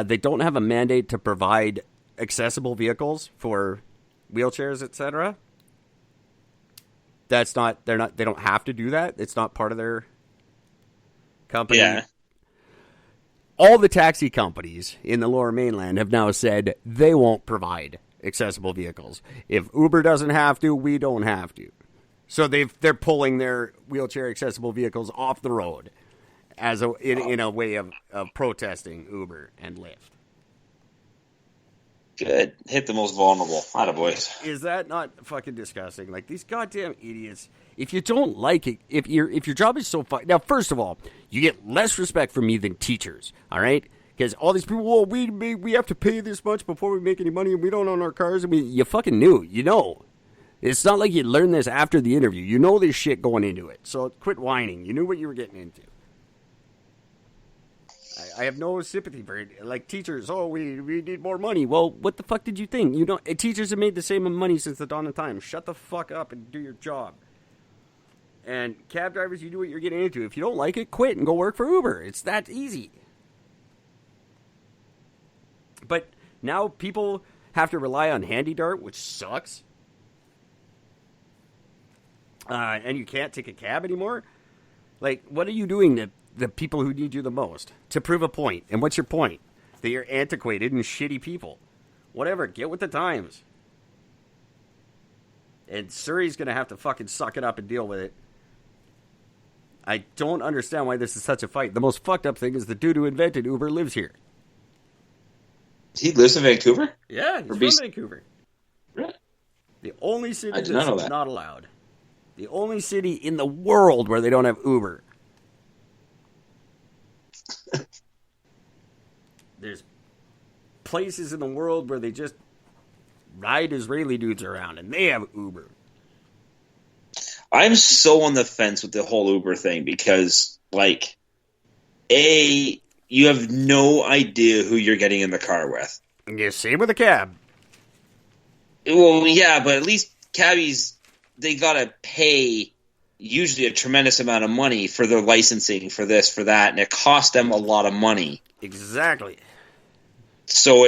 they don't have a mandate to provide accessible vehicles for wheelchairs, etc. They don't have to do that. It's not part of their company. Yeah. All the taxi companies in the Lower Mainland have now said they won't provide accessible vehicles. If Uber doesn't have to, we don't have to. So they're pulling their wheelchair accessible vehicles off the road as in a way of protesting Uber and Lyft. Good. Hit the most vulnerable. Attaboys. Is that not fucking disgusting? Like, these goddamn idiots. If you don't like it, if your job is so now, first of all, you get less respect from me than teachers. All right, because all these people, well, we have to pay this much before we make any money, and we don't own our cars. I mean, you fucking knew, you know. It's not like you learned this after the interview. You know this shit going into it. So quit whining. You knew what you were getting into. I have no sympathy for it. Like, teachers, we need more money. Well, what the fuck did you think? You know, teachers have made the same money since the dawn of time. Shut the fuck up and do your job. And cab drivers, you do what you're getting into. If you don't like it, quit and go work for Uber. It's that easy. But now people have to rely on Handy Dart, which sucks. And you can't take a cab anymore. Like, what are you doing to the people who need you the most? To prove a point. And what's your point? That you're antiquated and shitty people. Whatever, get with the times. And Surrey's going to have to fucking suck it up and deal with it. I don't understand why this is such a fight. The most fucked up thing is the dude who invented Uber lives here. He lives in Vancouver? Yeah, he's from Vancouver. Really? The only city that's not allowed. The only city in the world where they don't have Uber. There's places in the world where they just ride Israeli dudes around and they have Uber. I'm so on the fence with the whole Uber thing because, like, you have no idea who you're getting in the car with. Yeah, same with a cab. Well, yeah, but at least cabbies, they gotta pay usually a tremendous amount of money for their licensing, for this, for that, and it costs them a lot of money. Exactly. So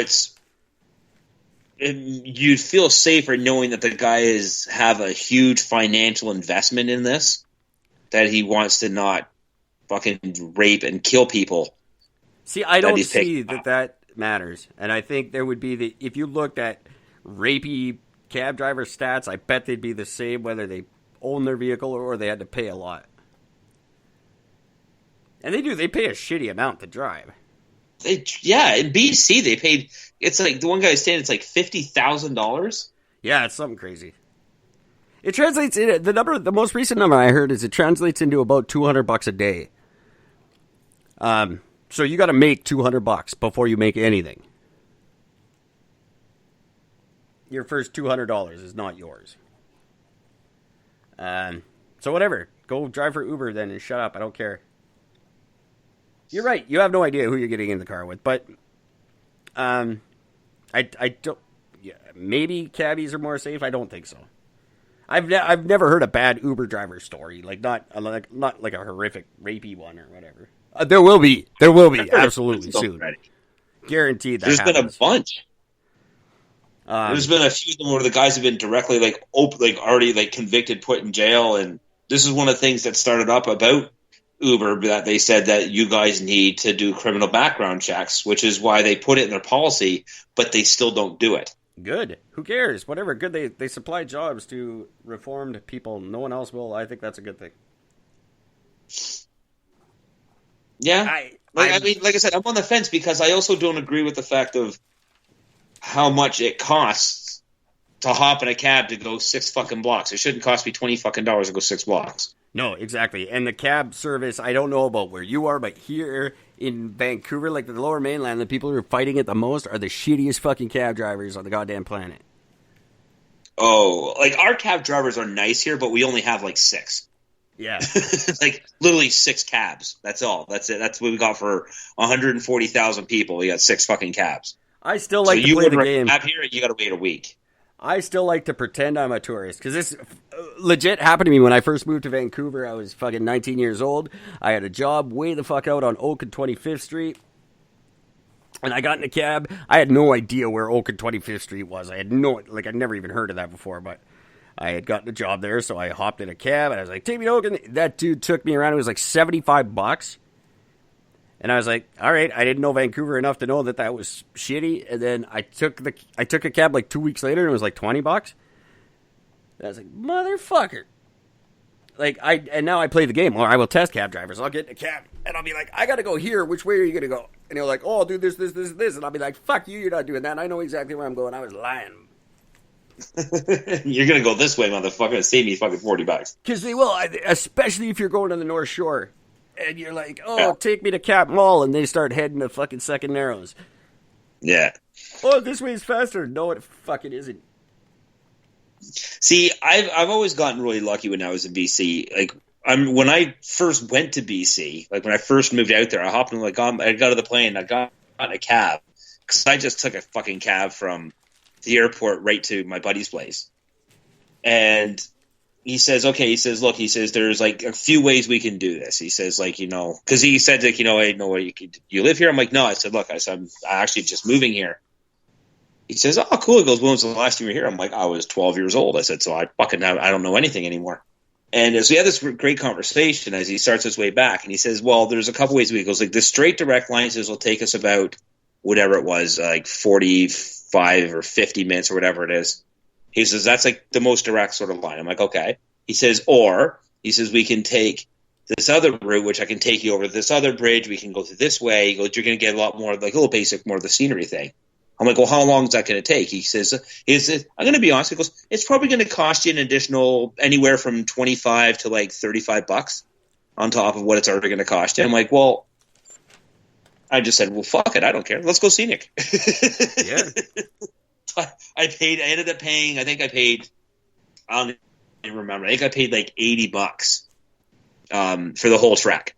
you'd feel safer knowing that the guy have a huge financial investment in this, that he wants to not fucking rape and kill people. See, I don't see that matters. And I think there would be if you looked at rapey cab driver stats, I bet they'd be the same whether they own their vehicle or they had to pay a lot. And they pay a shitty amount to drive. In BC they paid, it's like, the one guy was saying it's like $50,000. Yeah, it's something crazy. It translates in the most recent number I heard is it translates into about $200 a day. So you got to make $200 before you make anything. Your first $200 is not yours. So whatever, go drive for Uber then and shut up. I don't care. You're right. You have no idea who you're getting in the car with, but I don't. Yeah, maybe cabbies are more safe. I don't think so. I've never heard a bad Uber driver story, like not like a horrific rapey one or whatever. There will be absolutely soon. Guaranteed. There's been a bunch. There's been a few of them where the guys have been directly already convicted, put in jail, and this is one of the things that started up about Uber, that they said that you guys need to do criminal background checks, which is why they put it in their policy, but they still don't do it. Good. Who cares? Whatever. Good. They supply jobs to reformed people. No one else will. I think that's a good thing. Yeah. I mean, like I said, I'm on the fence because I also don't agree with the fact of how much it costs to hop in a cab to go 6 fucking blocks. It shouldn't cost me $20 fucking to go 6 blocks. No, exactly. And the cab service, I don't know about where you are, but here in Vancouver, like the Lower Mainland, the people who are fighting it the most are the shittiest fucking cab drivers on the goddamn planet. Oh, like our cab drivers are nice here, but we only have 6. Yeah. Literally 6 cabs. That's all. That's it. That's what we got for 140,000 people. We got 6 fucking cabs. I still like to play the game. Cab here, you got to wait a week. I still like to pretend I'm a tourist, because this legit happened to me when I first moved to Vancouver. I was fucking 19 years old. I had a job way the fuck out on Oak and 25th Street. And I got in a cab. I had no idea where Oak and 25th Street was. I had I'd never even heard of that before, but I had gotten a job there, so I hopped in a cab, and I was like, take me to Oak. And that dude took me around. It was like $75. And I was like, all right, I didn't know Vancouver enough to know that was shitty. And then I took a cab like 2 weeks later, and it was like $20. And I was like, motherfucker. And now I play the game. Or I will test cab drivers. I'll get in a cab, and I'll be like, I got to go here. Which way are you going to go? And he'll like, oh, I'll do this. And I'll be like, fuck you, you're not doing that. I know exactly where I'm going. I was lying. You're going to go this way, motherfucker. Save me fucking $40. Because they will, especially if you're going to the North Shore. And you're like, oh, take me to Cap Mall. And they start heading to fucking Second Narrows. Yeah. Oh, this way's faster. No, it fucking isn't. See, I've always gotten really lucky when I was in BC. Like, when I first went to BC, like when I first moved out there, I hopped in, I got out of the plane, I got in a cab. Because I just took a fucking cab from the airport right to my buddy's place. And he says, okay, he says, look, he says, there's like a few ways we can do this. He says, like, because he said, like, I know where you live here. I'm like, no. I said, look, I'm actually just moving here. He says, oh, cool. He goes, when was the last time you were here? I'm like, I was 12 years old. I said, so I don't know anything anymore. And so we had this great conversation as he starts his way back. And he says, well, there's a couple ways he goes, like, the straight direct line says will take us about whatever it was, like 45 or 50 minutes or whatever it is. He says, that's like the most direct sort of line. I'm like, okay. He says, we can take this other route, which I can take you over to this other bridge. We can go through this way. He goes, you're going to get a lot more, like a little basic, more of the scenery thing. I'm like, well, how long is that going to take? He says, I'm going to be honest. He goes, it's probably going to cost you an additional anywhere from $25 to like $35 on top of what it's already going to cost you. I'm like, well, I just said, well, fuck it. I don't care. Let's go scenic. Yeah. I ended up paying, I don't even remember. I think I paid like $80 for the whole trek.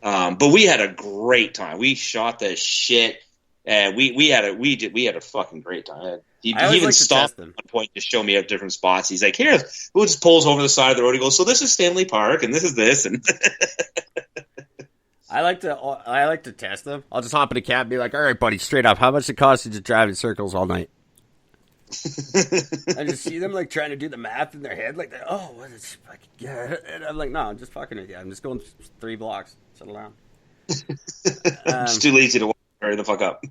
But we had a great time. We shot the shit. And we had a fucking great time. He even stopped at one point to show me at different spots. He's like, here, we'll just pulls over the side of the road. He goes, so this is Stanley Park, and this is this. And I like to test them. I'll just hop in a cab and be like, all right, buddy, straight up, how much it costs you to drive in circles all night? I just see them like trying to do the math in their head, like, oh, what is fucking yeah. And I'm like, no, I'm just fucking with you. I'm just going 3 blocks. Settle down. It's too lazy to hurry the fuck up.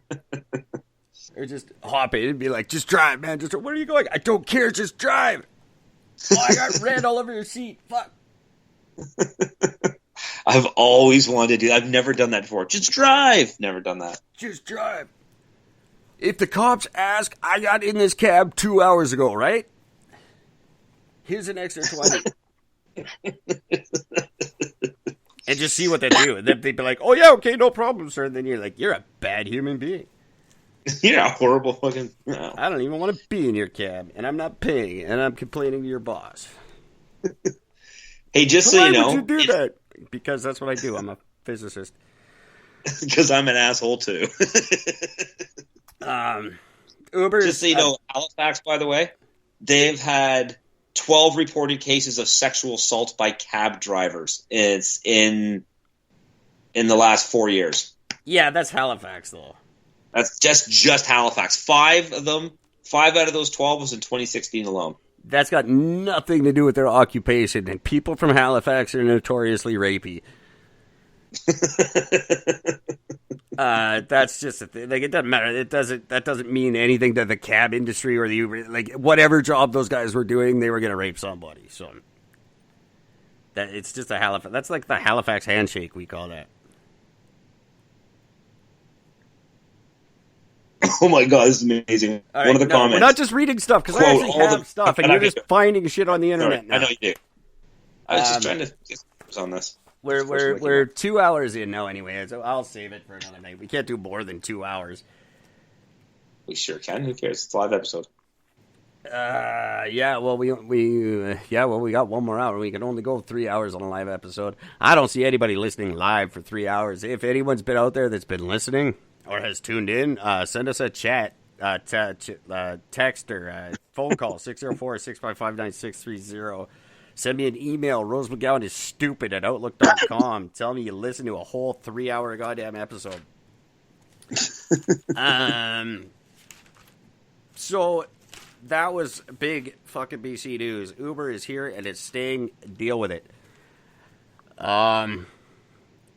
Or just hop in and be like, just drive, man. Just where are you going? I don't care. Just drive. Oh, I got red all over your seat. Fuck. I've always wanted to do. I've never done that before. Just drive. Never done that. Just drive. If the cops ask, I got in this cab 2 hours ago, right? Here's an extra 20. And just see what they do. And then they'd be like, oh, yeah, okay, no problem, sir. And then you're like, you're a bad human being. You're a horrible fucking... No. I don't even want to be in your cab. And I'm not paying. And I'm complaining to your boss. Hey, just so you know... Why would you do that? Because that's what I do. I'm a physicist. Because I'm an asshole, too. Uber... Just so you know, Halifax, by the way, they've had 12 reported cases of sexual assault by cab drivers. It's in the last 4 years. Yeah, that's Halifax, though. That's just Halifax. 5 out of those 12 was in 2016 alone. That's got nothing to do with their occupation, and people from Halifax are notoriously rapey. That's just a thing. Like, it doesn't matter. That doesn't mean anything to the cab industry or the Uber. Like, whatever job those guys were doing, they were gonna rape somebody. So that it's just a Halifax. That's like the Halifax handshake, we call that. Oh my god, this is amazing. Right, one of the comments. We're not just reading stuff, because I actually have stuff, and you're just finding shit on the internet now. I know you do. I was just trying to get on this. We're 2 hours in now anyway, so I'll save it for another night. We can't do more than 2 hours. We sure can. Who cares? It's a live episode. Yeah, well, we got 1 more hour. We can only go 3 hours on a live episode. I don't see anybody listening live for 3 hours. If anyone's been out there that's been listening or has tuned in, send us a chat, text or phone call, 604-655-9630. Send me an email, rosemcgowan@outlook.com. Tell me you listened to a whole 3 hour goddamn episode. So that was big fucking BC news. Uber is here and it's staying. Deal with it.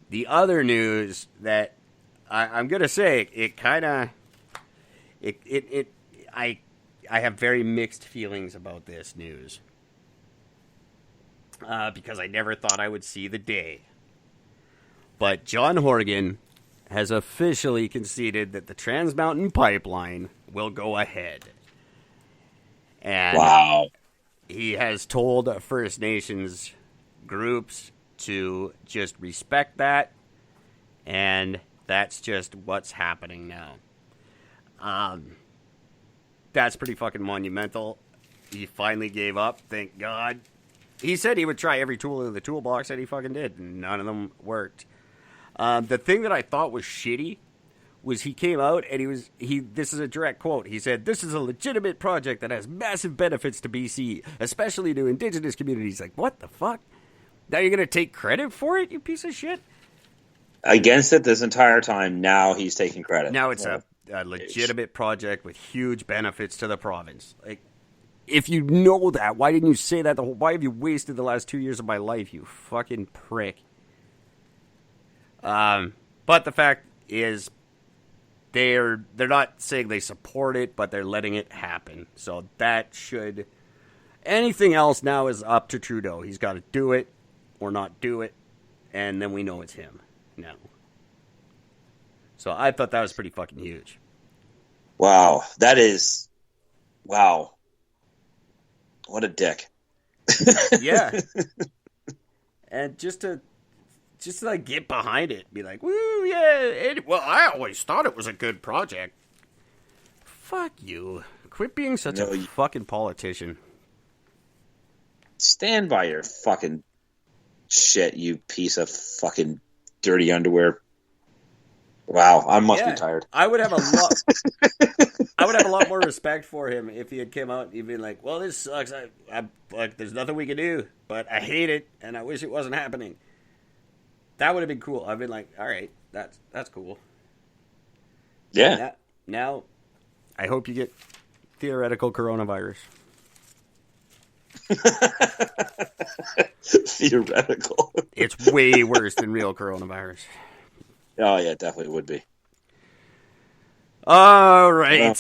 The other news that I'm gonna say, I have very mixed feelings about this news because I never thought I would see the day. But John Horgan has officially conceded that the Trans Mountain Pipeline will go ahead. And wow. He has told First Nations groups to just respect that, and that's just what's happening now. That's pretty fucking monumental. He finally gave up, thank God. He said he would try every tool in the toolbox, and he fucking did, and none of them worked. The thing that I thought was shitty was he came out and this is a direct quote. He said, "This is a legitimate project that has massive benefits to BC, especially to Indigenous communities." Like, what the fuck? Now you're going to take credit for it, you piece of shit? Against it this entire time, now he's taking credit. Now it's a legitimate project with huge benefits to the province. Like, if you know that, why didn't you say that? Why have you wasted the last 2 years of my life, you fucking prick? But the fact is, they're not saying they support it, but they're letting it happen. So that should... Anything else now is up to Trudeau. He's got to do it or not do it, and then we know it's him now. So I thought that was pretty fucking huge. Wow. That is... Wow. What a dick. Yeah. And just to like get behind it, be like, woo, yeah. Well, I always thought it was a good project. Fuck you. Quit being such a fucking politician. Stand by your fucking shit, you piece of fucking dirty underwear. Wow, I must be tired. I would have a lot more respect for him if he had come out and he'd been like, well, this sucks. I like, there's nothing we can do, but I hate it and I wish it wasn't happening. That would have been cool. I've been like, all right, that's cool. Yeah. Now, I hope you get theoretical coronavirus. Theoretical. It's way worse than real coronavirus. Oh, yeah, it definitely would be. All right.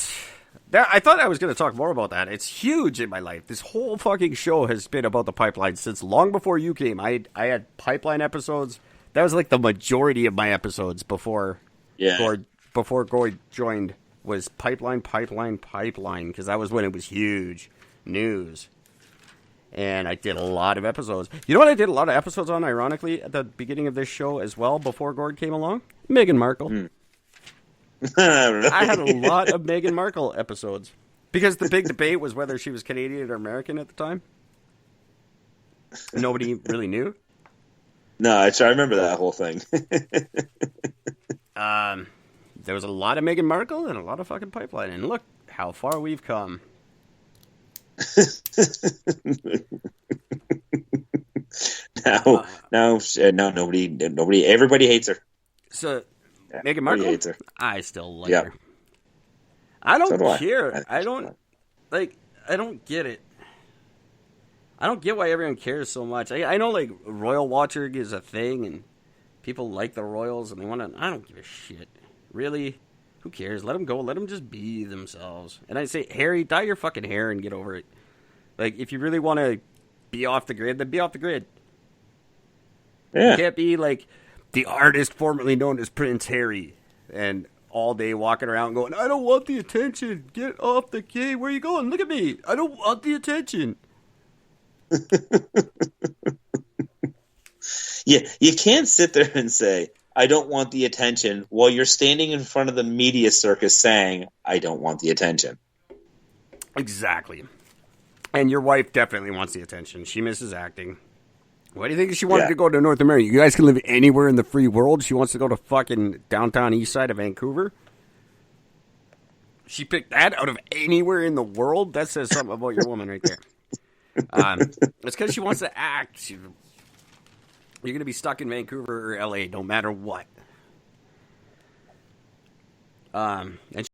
I thought I was going to talk more about that. It's huge in my life. This whole fucking show has been about the pipeline since long before you came. I had pipeline episodes. That was like the majority of my episodes before Gord joined was pipeline, because that was when it was huge news. And I did a lot of episodes. You know what I did a lot of episodes on, ironically, at the beginning of this show as well, before Gord came along? Meghan Markle. Really? I had a lot of Meghan Markle episodes. Because the big debate was whether she was Canadian or American at the time. Nobody really knew. No, I remember that whole thing. There was a lot of Meghan Markle and a lot of fucking pipeline. And look how far we've come. No, nobody, everybody hates her. So, Meghan Markle, hates her. I still like her. I don't care. I don't get it. I don't get why everyone cares so much. I know, like, royal watching is a thing, and people like the royals, and they want to... I don't give a shit. Really? Who cares? Let them go. Let them just be themselves. And I say, Harry, dye your fucking hair and get over it. Like, if you really want to be off the grid, then be off the grid. Yeah. You can't be, like, the artist formerly known as Prince Harry, and all day walking around going, I don't want the attention. Get off the key. Where are you going? Look at me. I don't want the attention. Yeah, you can't sit there and say, I don't want the attention, while you're standing in front of the media circus saying, I don't want the attention. Exactly. And your wife definitely wants the attention. She misses acting. Why do you think she wanted to go to North America? You guys can live anywhere in the free world. She wants to go to fucking downtown east side of Vancouver. She picked that out of anywhere in the world? That says something about your woman right there. It's because she wants to act. You're going to be stuck in Vancouver or LA no matter what. And